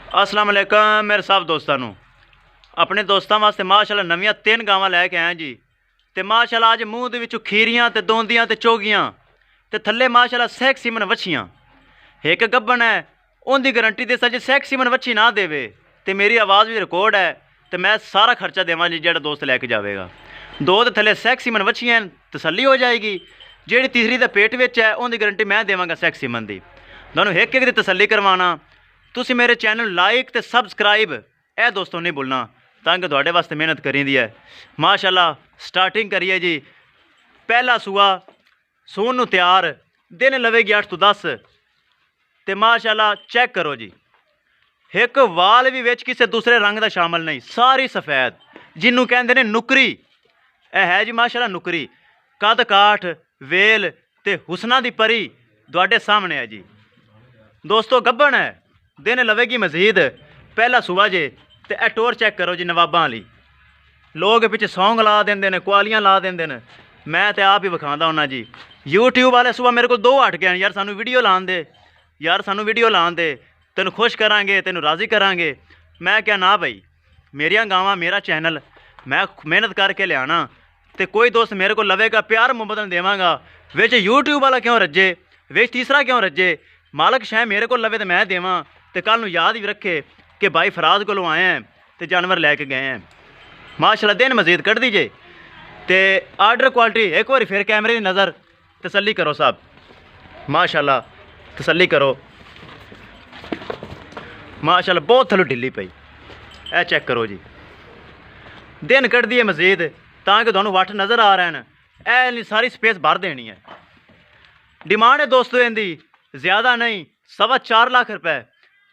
अस्सलाम वालेकुम मेरे सब दोस्तों ਨੂੰ ਆਪਣੇ ਦੋਸਤਾਂ ਵਾਸਤੇ ਮਾਸ਼ਾਅੱਲਾ ਨਵੀਆਂ 3 ਗਾਵਾਂ ਲੈ ਕੇ ਆਇਆ ਜੀ। ਤੇ ਮਾਸ਼ਾਅੱਲਾ ਅੱਜ ਮੂੰਹ ਦੇ ਵਿੱਚੋਂ ਖੀਰੀਆਂ ਤੇ ਦੋਂਦੀਆਂ ਤੇ ਚੋਗੀਆਂ ਤੇ ਥੱਲੇ ਮਾਸ਼ਾਅੱਲਾ ਸੈਕਸੀ ਮਨ ਵੱਛੀਆਂ। ਇੱਕ ਗੱਬਣ ਹੈ ਉਹਦੀ ਗਾਰੰਟੀ ਦੇ ਸੱਚ ਸੈਕਸੀ ਮਨ ਵੱਛੀ ਨਾ ਦੇਵੇ ਤੇ ਮੇਰੀ ਆਵਾਜ਼ ਵੀ ਰਿਕਾਰਡ ਹੈ ਤੇ ਮੈਂ ਸਾਰਾ ਖਰਚਾ ਦੇਵਾਂ ਜੀ ਜਿਹੜਾ ਦੋਸਤ ਲੈ ਕੇ ਜਾਵੇਗਾ। ਦੋ ਤੇ ਥੱਲੇ ਸੈਕਸੀ ਮਨ ਵੱਛੀਆਂ ਤਸੱਲੀ ਹੋ ਜਾਏਗੀ। ਜਿਹੜੀ ਤੀਸਰੀ ਦੇ ਪੇਟ ਵਿੱਚ ਹੈ ਉਹਦੀ ਗਾਰੰਟੀ ਮੈਂ ਦੇਵਾਂਗਾ ਸੈਕਸੀ ਮਨ ਦੀ। दोनों एक एक दी तसल्ली करवाना। तुसी मेरे चैनल लाइक ते सबसक्राइब ए दोस्तों नहीं भूलना ताकि तुहाडे वास्ते मेहनत करी दी है। माशाअल्लाह स्टार्टिंग करिए जी। पहला सूआ सून नूं तैयार दिन लवेगी 8 तो 10 ते माशाअल्लाह चेक करो जी। एक वाल भी विच किसी दूसरे रंग का शामिल नहीं, सारी सफ़ेद जिन्हों कहते हैं नुकरी। यह है जी माशाअल्लाह नुकरी। कद काठ वेल ते हुसना दी परी तुहाडे सामने है जी। दोस्तों गब्बन है दिन लवेगी मजीद। पहला सूआ जे ते ए टोर चेक करो जी। नवाबां वाली लोग पिछे सौंग ला देंदे ने, कुआलियां ला देंदे ने, मैं तो आप ही विखांदा हुन्ना जी। यूट्यूब वाले सूआ मेरे को 2 हट गए यार सानू वीडियो लान दे, यार सानू वीडियो लान दे, तेनू खुश करांगे, तेनू राज़ी करांगे। मैं क्या ना भाई मेरिया गावां मेरा चैनल मैं मेहनत करके लियाना ते कोई दोस्त मेरे को लवेगा प्यार मुहब्बत देवांगा। विच यूट्यूब वाला क्यों रज्जे, विच तीसरा क्यों रज्जे। मालक शह मेरे को लवे तो मैं देवां तो कल याद भी रखे कि भाई फराज को आए हैं तो जानवर लैके गए हैं। माशाअल्लाह दिन मजीद कट दीजिए तो आर्डर क्वालिटी एक बार फिर कैमरे की नज़र तसल्ली करो साहब। माशाअल्लाह तसल्ली करो। माशाअल्लाह बहुत थल्लों ढिली पई ए चेक करो जी। दिन कट दिए मजीद ताकि तुहानूं वट नज़र आ रहे हैं। ए सारी स्पेस भर देनी है। डिमांड है दोस्तों इनकी ज़्यादा नहीं, 4.25 लाख रुपए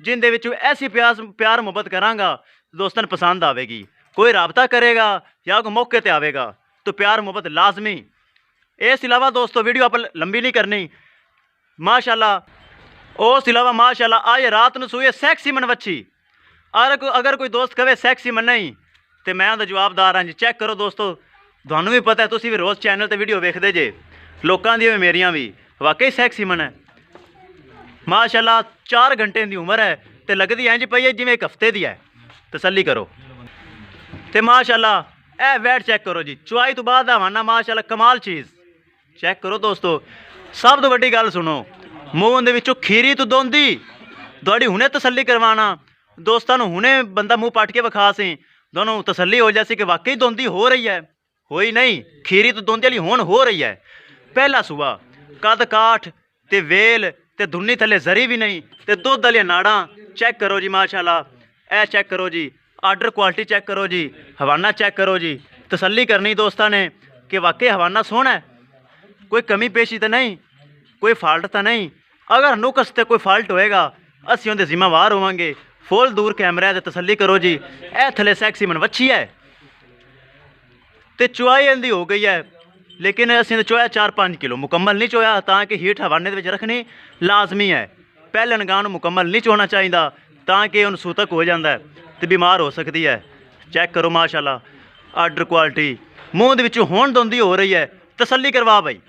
जिंदे विच ऐसी प्यार मुहब्बत करांगा दोस्तों ने पसंद आवेगी। कोई रबता करेगा या कोई मौके पर आवेगा तो प्यार मुहब्बत लाजमी। इस अलावा दोस्तों वीडियो आप लंबी नहीं करनी। माशाअल्लाह उस अलावा माशाअल्लाह आज रात को सूए सैक्सी मन वच्छी। अगर कोई दोस्त कहे सैक्सी मन नहीं तो मैं उहदा जवाबदार हाँ जी। चेक करो दोस्तों, तुहानूं भी पता है, तुसीं भी रोज़ चैनल पर वीडियो वेखदे जे, लोकां दी मेरियां भी वाकई सैक्सी मन है। माशाअल्लाह 4 घंटे की उम्र है तो लगती इंज पई है जिवें 1 हफ्ते की है। तसल्ली करो तो माशाअल्लाह ए वैट चेक करो जी। चुआई तो बाद हवाना माशाअल्लाह कमाल चीज़ चेक करो दोस्तों। सब तो वड्डी गल सुनो, मूँह दे विचों खीरी तो दोंदी तुहाडी हुणे तसल्ली करवाना। दोस्तों हुणे बंदा मूँह पट के विखा सी, दोनों तसल्ली हो जासी कि वाकई दोंदी हो रही है। होई नहीं, खीरी तो दोंदी वाली हुण हो रही है। पहला सूआ कद काठ ते वेल ते धुन्नी थले जरी भी नहीं ते दुध वाली नाड़ा चेक करो जी। माशाअल्लाह ए चेक करो जी। आर्डर क्वालिटी चेक करो जी। हवाना चेक करो जी। तसल्ली करनी दोस्तों ने कि वाकई हवाना सोहना है, कोई कमी पेशी तो नहीं, कोई फॉल्ट तो नहीं। अगर नुकस ते कोई फॉल्ट होएगा असीं उहदे जिम्मेवार होवांगे। फुल दूर कैमरा है। तसल्ली करो जी। ए थले सैक्सी मन वच्छी है तो चुआई इहदी हो गई है, लेकिन असीं चोया 4-5 किलो मुकम्मल नहीं चोया ताकि हीट हवाने दे विच रखनी लाजमी है। पहले नगाह नूं मुकम्मल नहीं चोना चाहिए ताकि उन्हें सूतक हो जाता है तो बीमार हो सकती है। चेक करो माशाअल्लाह आर्डर क्वालिटी मूँह दे विचों होण दोंदी हो रही है। तसल्ली करवा भाई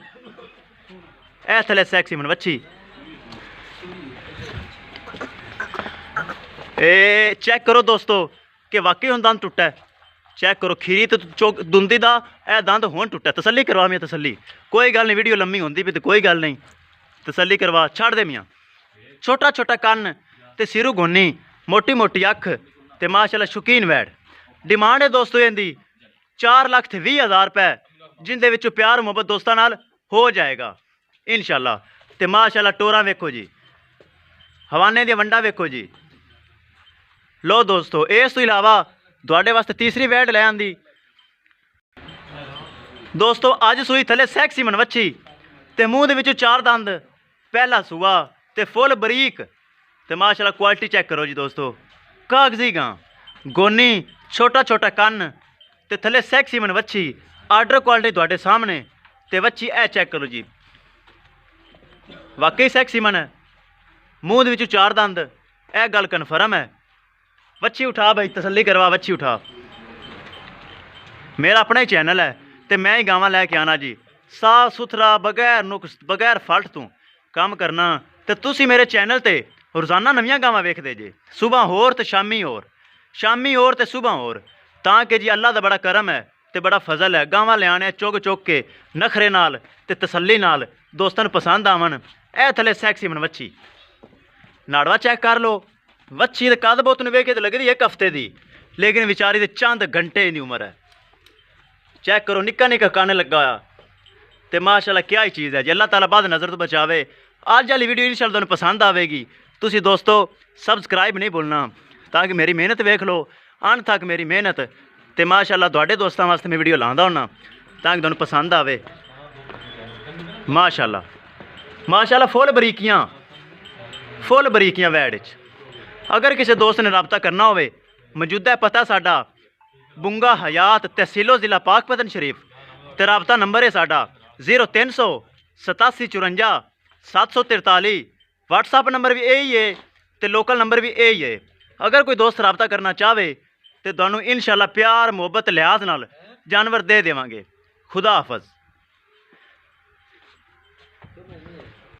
ए थले सैक्सी मन वच्छी। ए चेक करो दोस्तों कि वाकई हुण दंद टुटा है। चेक करो खीरी तो चौक दुंदी दा ए दंद होण टुटा। तसल्ली करवा मियाँ तसल्ली। कोई गल नहीं, वीडियो लम्मी होंदी भी तो कोई गल नहीं, तसल्ली करवा छड़ दे मियाँ। छोटा छोटा कन्न ते सिरू गोनी, मोटी मोटी अख ते माशाअल्लाह शौकीन वैड। डिमांड है दोस्तों इहदी 4,20,000 रुपए जिंदे विचों प्यार मुहब्बत दोस्तां नाल हो जाएगा इंशाअल्लाह। ते माशाअल्लाह टोरां वेखो जी, हवाने दी वंडा वेखो जी। लो दोस्तों इस तो इलावा तुहाडे वास्ते तीसरी वैड लै आंदी। दोस्तों अज सूई थले सैक्सी मन वच्छी ते मूँह दे विचों 4 दंद। पहला सूआ ते फुल बरीक ते माशाअल्लाह क्वालिटी चेक करो जी दोस्तों। कागजी गां गोनी, छोटा छोटा कन्न ते थले सैक्सी मन वच्छी। आर्डर क्वालिटी तुहाडे सामने ते वच्छी ए चेक करो जी। वाकई सैक्सी मन है। मूँह दे विचों 4 दंद, ए गल कन्फर्म है। वच्छी उठा भाई, तसल्ली करवा, वच्छी उठा। मेरा अपना ही चैनल है तो मैं ही गावां लैके आना जी। साफ सुथरा बगैर नुक्स बगैर फल्ट तू काम करना। तो तुसी मेरे चैनल ते ਰੋਜ਼ਾਨਾ ਨਵੀਆਂ ਗਾਵਾਂ ਵੇਖਦੇ ਜੇ, ਸੁਬਹ ਹੋਰ ਤੇ ਸ਼ਾਮੀ ਹੋਰ ਤੇ ਸੁਬਹ ਹੋਰ, ਤਾਂ ਕਿ ਜੀ ਅੱਲਾ ਦਾ ਬੜਾ ਕਰਮ ਹੈ ਤੇ ਬੜਾ ਫਜ਼ਲ ਹੈ। ਗਾਵਾਂ ਲਿਆਣੇ ਚੁੱਗ ਚੁੱਕ ਕੇ ਨਖਰੇ ਨਾਲ ਤੇ ਤਸੱਲੀ ਨਾਲ ਦੋਸਤਾਂ ਨੂੰ ਪਸੰਦ ਆਵਣ। ਇਹ ਥੱਲੇ ਸੈਕਸੀ ਮਨ ਵੱਛੀ ਨਾੜਵਾ ਚੈੱਕ ਕਰ ਲਓ। ਵੱਛੀ ਦੇ ਕੱਦ ਬਹੁਤ ਨੂੰ ਵੇਖੇ ਤੇ ਲੱਗਦੀ 1 ਹਫ਼ਤੇ ਦੀ, ਲੇਕਿਨ ਵਿਚਾਰੀ ਦੇ ਚੰਦ ਘੰਟੇ ਦੀ ਉਮਰ ਹੈ। ਚੈੱਕ ਕਰੋ, ਨਿੱਕਾ ਨਿੱਕਾ ਕੰਨ ਲੱਗਾ ਹੋਇਆ ਤੇ ਮਾਸ਼ਾਅੱਲਾ ਕਿਆ ਹੀ ਚੀਜ਼ ਹੈ ਜੀ। ਅੱਲਾਹ ਤਾਲਾ ਬਾਦ ਨਜ਼ਰ ਤੋਂ ਬਚਾਵੇ। ਅੱਜ ਵਾਲੀ ਵੀਡੀਓ ਇਨਸ਼ਾਅੱਲਾ ਤੁਹਾਨੂੰ ਪਸੰਦ ਆਵੇਗੀ। ਤੁਸੀਂ ਦੋਸਤੋ ਸਬਸਕ੍ਰਾइब नहीं भूलना, ताकि मेरी मेहनत वेख लो, अन तक मेरी मेहनत तो माशाअल्लाह तुहाडे दोस्तां वास्ते मैं वीडियो लांदा हुन्ना ताकि तुहानूं पसंद आवे। माशाअल्लाह फुल बरीकियां वैड च। अगर किसी दोस्त ने रबता करना होवे, मौजूदा पता साडा बुंगा हयात तहसीलो ज़िला पाकपतन शरीफ ते रबता नंबर है साडा 0300 87 54 743। व्हाट्सअप नंबर भी यही है तो लोकल नंबर भी यही है। अगर कोई दोस्त रबता करना चाहे तो तुहानूं इंशाअल्लाह प्यार मुहब्बत लिहाज नाल जानवर दे देवांगे। खुदा हाफिज़।